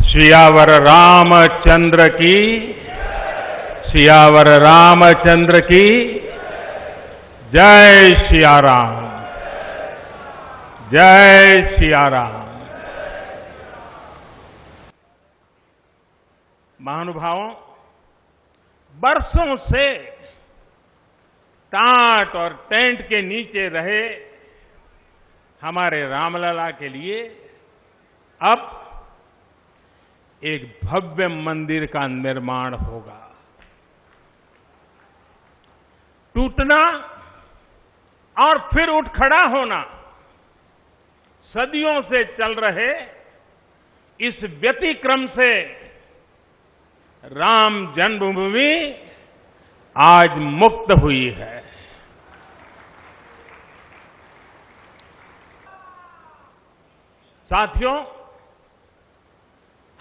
सियावर रामचंद्र की, सियावर रामचंद्र की जय सिया राम, जय सिया राम। महानुभावों, बरसों से टाट और टेंट के नीचे रहे हमारे रामलला के लिए अब एक भव्य मंदिर का निर्माण होगा। टूटना और फिर उठ खड़ा होना सदियों से चल रहे इस व्यतिक्रम से राम जन्मभूमि आज मुक्त हुई है। साथियों,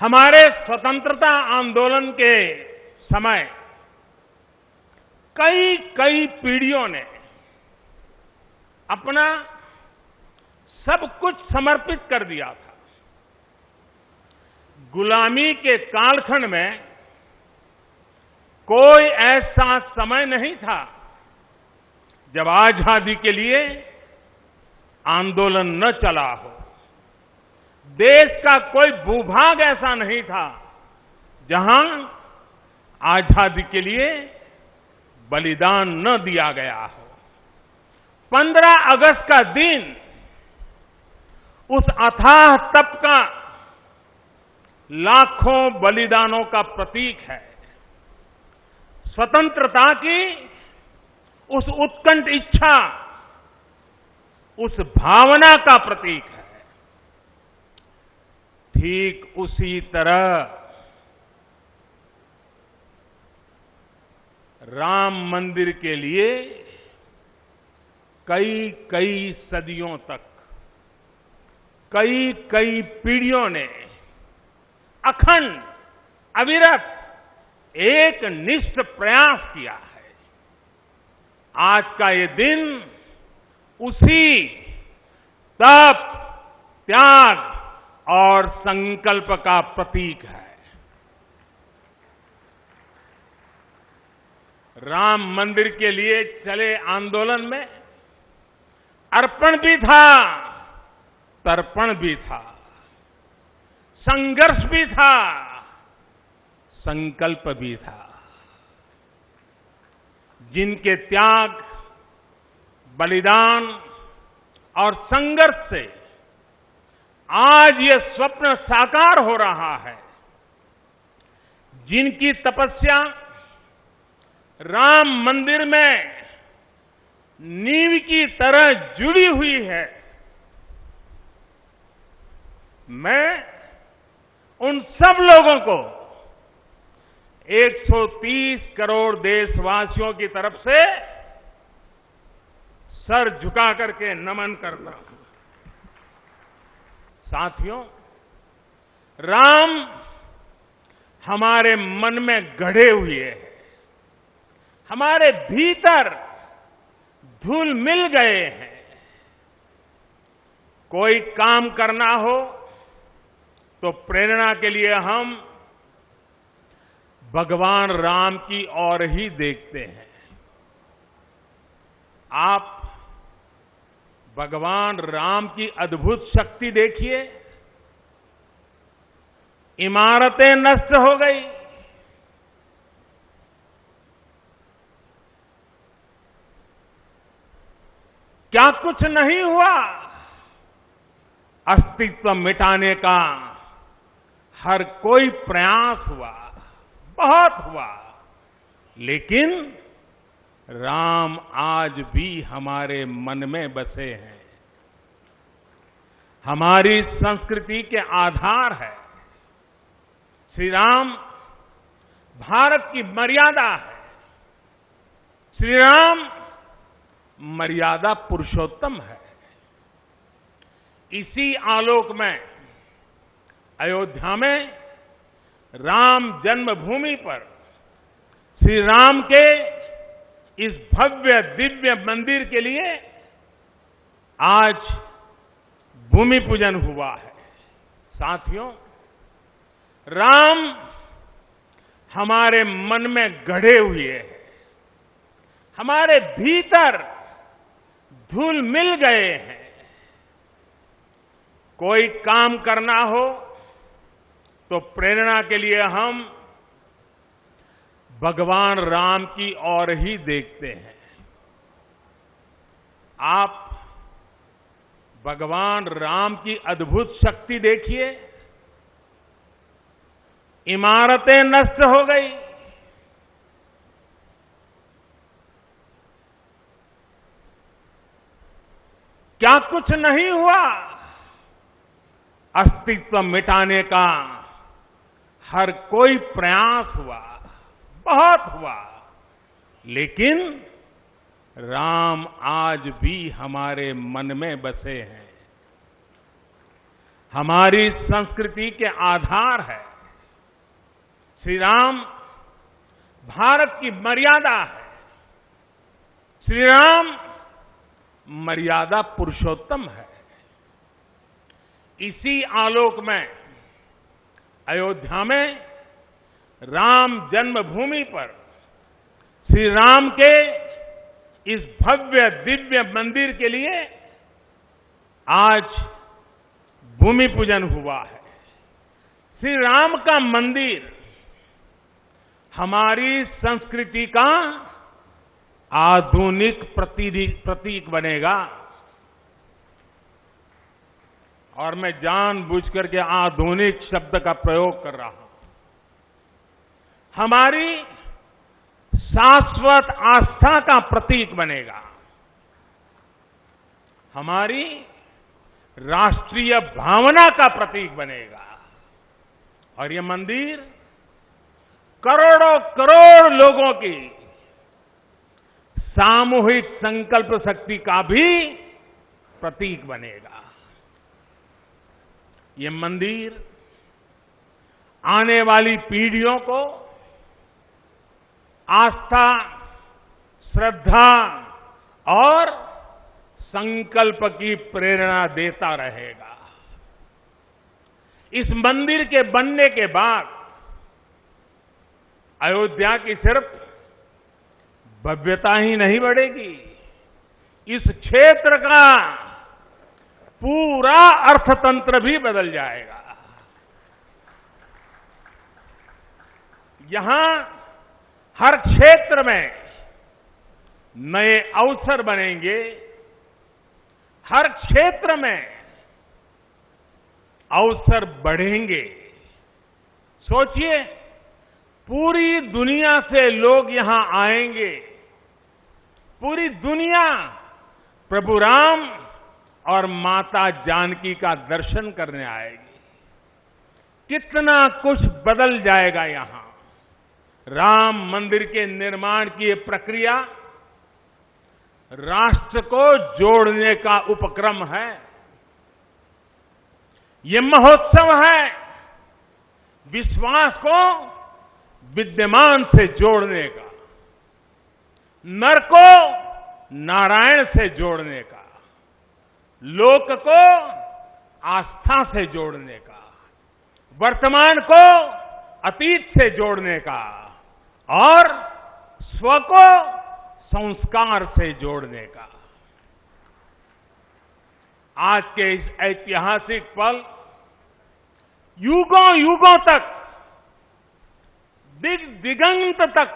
हमारे स्वतंत्रता आंदोलन के समय कई पीढ़ियों ने अपना सब कुछ समर्पित कर दिया था। गुलामी के कालखंड में कोई ऐसा समय नहीं था जब आजादी के लिए आंदोलन न चला हो। देश का कोई भूभाग ऐसा नहीं था जहां आजादी के लिए बलिदान न दिया गया हो। 15 अगस्त का दिन उस अथाह तप का लाखों बलिदानों का प्रतीक है। स्वतंत्रता की उस उत्कंठ इच्छा, उस भावना का प्रतीक है। ठीक उसी तरह राम मंदिर के लिए कई सदियों तक कई पीढ़ियों ने अखंड अविरत एक निष्ठ प्रयास किया है। आज का ये दिन उसी तप, त्याग और संकल्प का प्रतीक है। राम मंदिर के लिए चले आंदोलन में अर्पण भी था, तर्पण भी था, संघर्ष भी था, संकल्प भी था। जिनके त्याग, बलिदान और संघर्ष से आज ये स्वप्न साकार हो रहा है, जिनकी तपस्या राम मंदिर में नींव की तरह जुड़ी हुई है, मैं उन सब लोगों को 130 करोड़ देशवासियों की तरफ से सर झुका करके नमन करता हूं। साथियों, राम हमारे मन में गढ़े हुए हैं, हमारे भीतर घुल मिल गए हैं। कोई काम करना हो तो प्रेरणा के लिए हम भगवान राम की ओर ही देखते हैं। आप भगवान राम की अद्भुत शक्ति देखिए। इमारतें नष्ट हो गई, क्या कुछ नहीं हुआ? अस्तित्व मिटाने का हर कोई प्रयास हुआ, बहुत हुआ, लेकिन राम आज भी हमारे मन में बसे हैं, हमारी संस्कृति के आधार है। श्री राम भारत की मर्यादा है। श्री राम मर्यादा पुरुषोत्तम है। इसी आलोक में अयोध्या में राम जन्मभूमि पर श्री राम के इस भव्य दिव्य मंदिर के लिए आज भूमि पूजन हुआ है। साथियों, राम हमारे मन में गढ़े हुए हैं, हमारे भीतर घुल मिल गए हैं। कोई काम करना हो तो प्रेरणा के लिए हम भगवान राम की ओर ही देखते हैं। आप भगवान राम की अद्भुत शक्ति देखिए। इमारतें नष्ट हो गई, क्या कुछ नहीं हुआ? अस्तित्व मिटाने का हर कोई प्रयास हुआ, बहुत हुआ, लेकिन राम आज भी हमारे मन में बसे हैं, हमारी संस्कृति के आधार है। श्री राम भारत की मर्यादा है। श्री राम मर्यादा पुरुषोत्तम है। इसी आलोक में अयोध्या में राम जन्मभूमि पर श्री राम के इस भव्य दिव्य मंदिर के लिए आज भूमि पूजन हुआ है। श्री राम का मंदिर हमारी संस्कृति का आधुनिक प्रतीक बनेगा। और मैं जानबूझकर के आधुनिक शब्द का प्रयोग कर रहा हूं। हमारी शाश्वत आस्था का प्रतीक बनेगा, हमारी राष्ट्रीय भावना का प्रतीक बनेगा। और ये मंदिर करोड़ों करोड़ लोगों की सामूहिक संकल्प शक्ति का भी प्रतीक बनेगा। ये मंदिर आने वाली पीढ़ियों को आस्था, श्रद्धा और संकल्प की प्रेरणा देता रहेगा। इस मंदिर के बनने के बाद अयोध्या की सिर्फ भव्यता ही नहीं बढ़ेगी, इस क्षेत्र का पूरा अर्थतंत्र भी बदल जाएगा। यहां हर क्षेत्र में नए अवसर बनेंगे, हर क्षेत्र में अवसर बढ़ेंगे। सोचिए, पूरी दुनिया से लोग यहां आएंगे, पूरी दुनिया प्रभु राम और माता जानकी का दर्शन करने आएगी। कितना कुछ बदल जाएगा यहां। राम मंदिर के निर्माण की ये प्रक्रिया राष्ट्र को जोड़ने का उपक्रम है। ये महोत्सव है विश्वास को विद्यमान से जोड़ने का, नर को नारायण से जोड़ने का, लोक को आस्था से जोड़ने का, वर्तमान को अतीत से जोड़ने का और स्व को संस्कार से जोड़ने का। आज के इस ऐतिहासिक पल युगों युगों तक, दिग दिगंत तक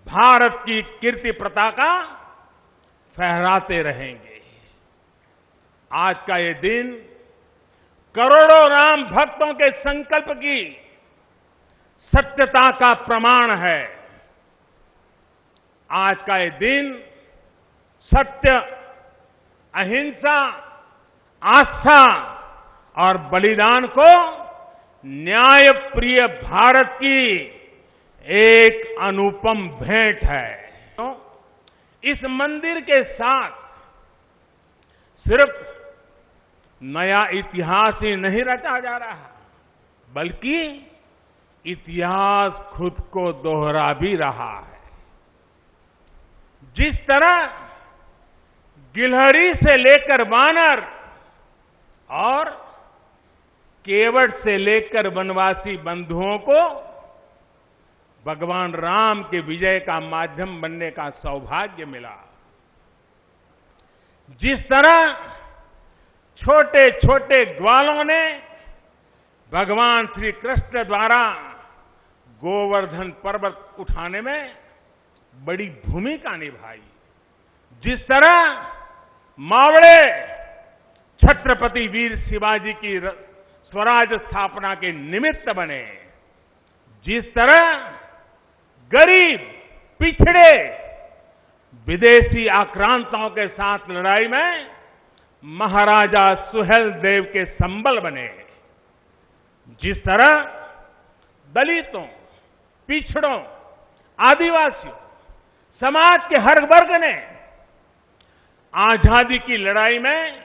भारत की कीर्ति पताका फहराते रहेंगे। आज का ये दिन करोड़ों राम भक्तों के संकल्प की सत्यता का प्रमाण है। आज का ये दिन सत्य, अहिंसा, आस्था और बलिदान को न्याय प्रिय भारत की एक अनुपम भेंट है। तो इस मंदिर के साथ सिर्फ नया इतिहास ही नहीं रचा जा रहा, बल्कि इतिहास खुद को दोहरा भी रहा है। जिस तरह गिलहरी से लेकर वानर और केवट से लेकर वनवासी बंधुओं को भगवान राम के विजय का माध्यम बनने का सौभाग्य मिला। जिस तरह छोटे छोटे ग्वालों ने भगवान श्री कृष्ण द्वारा गोवर्धन पर्वत उठाने में बड़ी भूमिका निभाई, जिस तरह मावड़े छत्रपति वीर शिवाजी की स्वराज स्थापना के निमित्त बने, जिस तरह गरीब पिछड़े विदेशी आक्रांताओं के साथ लड़ाई में महाराजा सुहेल देव के संबल बने, जिस तरह दलितों, पिछड़ों, आदिवासियों, समाज के हर वर्ग ने आजादी की लड़ाई में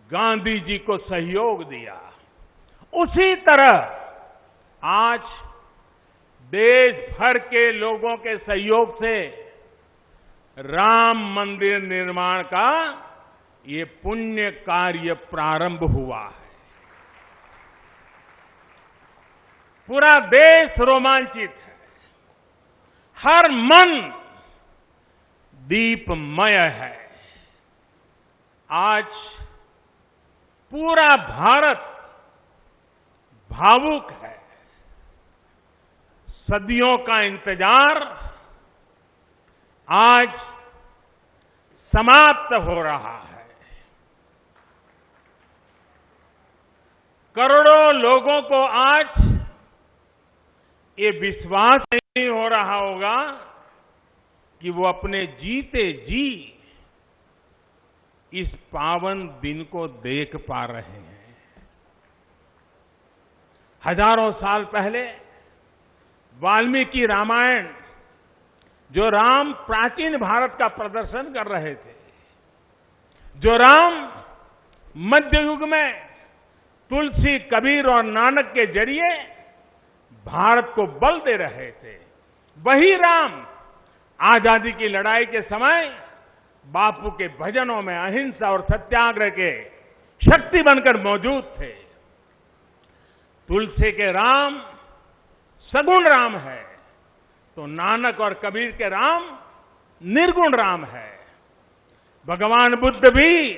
गांधी जी को सहयोग दिया, उसी तरह आज देश भर के लोगों के सहयोग से राम मंदिर निर्माण का ये पुण्य कार्य प्रारंभ हुआ है। पूरा देश रोमांचित है, हर मन दीपमय है। आज पूरा भारत भावुक है। सदियों का इंतजार आज समाप्त हो रहा है। करोड़ों लोगों को आज ये विश्वास नहीं हो रहा होगा कि वो अपने जीते जी इस पावन दिन को देख पा रहे हैं। हजारों साल पहले वाल्मीकि रामायण, जो राम प्राचीन भारत का प्रदर्शन कर रहे थे, जो राम मध्य युग में तुलसी, कबीर और नानक के जरिए भारत को बल दे रहे थे, वही राम आजादी की लड़ाई के समय बापू के भजनों में अहिंसा और सत्याग्रह के शक्ति बनकर मौजूद थे। तुलसी के राम सगुण राम है, तो नानक और कबीर के राम निर्गुण राम है। भगवान बुद्ध भी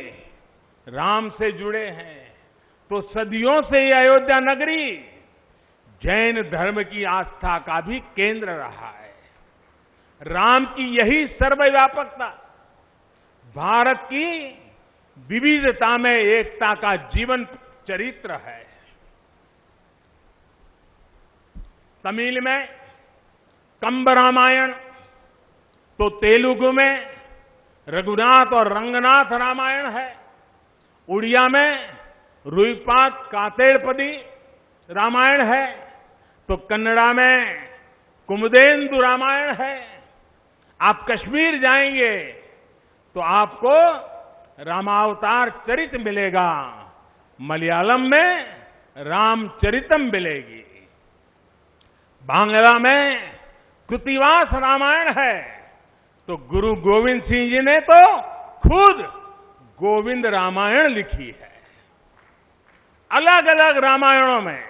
राम से जुड़े हैं, तो सदियों से ये अयोध्या नगरी जैन धर्म की आस्था का भी केंद्र रहा है। राम की यही सर्वव्यापकता भारत की विविधता में एकता का जीवन चरित्र है। तमिल में कंब रामायण, तो तेलुगु में रघुनाथ और रंगनाथ रामायण है। उड़िया में रुईपात कातेड़पदी रामायण है, तो कन्नड़ा में कुमुदेंदु रामायण है। आप कश्मीर जाएंगे तो आपको रामावतार चरित मिलेगा, मलयालम में रामचरितम मिलेगी, बांग्ला में कृतिवास रामायण है, तो गुरु गोविंद सिंह जी ने तो खुद गोविंद रामायण लिखी है। अलग अलग रामायणों में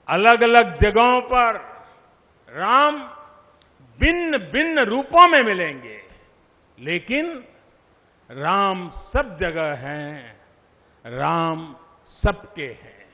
अलग अलग जगहों पर राम भिन्न भिन्न रूपों में मिलेंगे, लेकिन राम सब जगह हैं, राम सबके हैं।